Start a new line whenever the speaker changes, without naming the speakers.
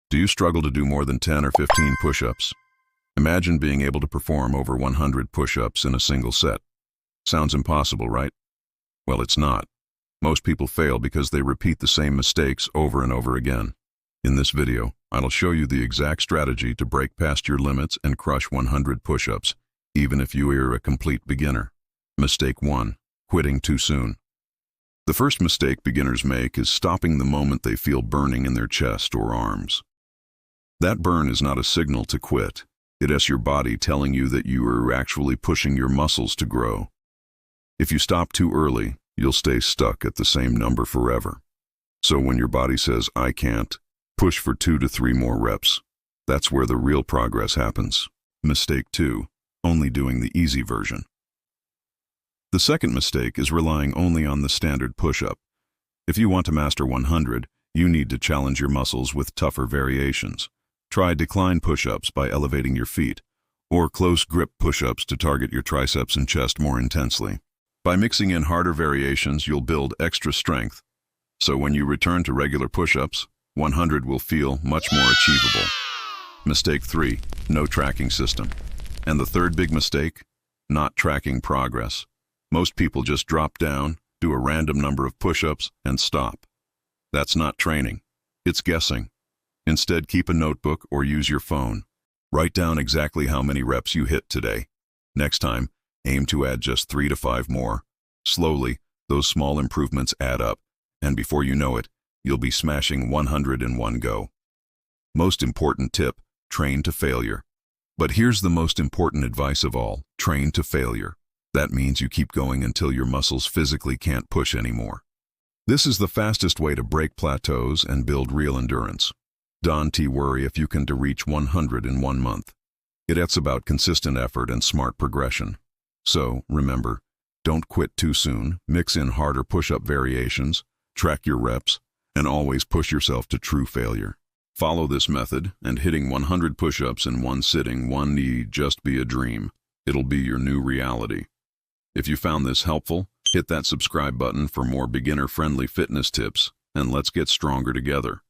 Do you struggle to do more than 10 or 15 push-ups? Imagine being able to perform over 100 push-ups in a single set. Sounds impossible, right? Well, it's not. Most people fail because they repeat the same mistakes over and over again. In this video, I'll show you the exact strategy to break past your limits and crush 100 push-ups, even if you are a complete beginner. Mistake 1. Quitting too soon. The first mistake beginners make is stopping the moment they feel burning in their chest or arms. That burn is not a signal to quit. It is your body telling you that you are actually pushing your muscles to grow. If you stop too early, you'll stay stuck at the same number forever. So when your body says, "I can't," push for 2 to 3 more reps. That's where the real progress happens. Mistake 2. Only doing the easy version. The second mistake is relying only on the standard push-up. If you want to master 100, you need to challenge your muscles with tougher variations. Try decline push-ups by elevating your feet, or close grip push-ups to target your triceps and chest more intensely. By mixing in harder variations, you'll build extra strength. So when you return to regular push-ups, 100 will feel much more achievable. Mistake 3. No tracking system. And the third big mistake? Not tracking progress. Most people just drop down, do a random number of push-ups, and stop. That's not training. It's guessing. Instead, keep a notebook or use your phone. Write down exactly how many reps you hit today. Next time, aim to add just 3 to 5 more. Slowly, those small improvements add up, and before you know it, you'll be smashing 100 in one go. Most important tip, train to failure. But here's the most important advice of all, train to failure. That means you keep going until your muscles physically can't push anymore. This is the fastest way to break plateaus and build real endurance. Don't worry if you can reach 100 in 1 month. It's about consistent effort and smart progression. So, remember, don't quit too soon, mix in harder push-up variations, track your reps, and always push yourself to true failure. Follow this method, and hitting 100 push-ups in one sitting won't need just be a dream. It'll be your new reality. If you found this helpful, hit that subscribe button for more beginner-friendly fitness tips, and let's get stronger together.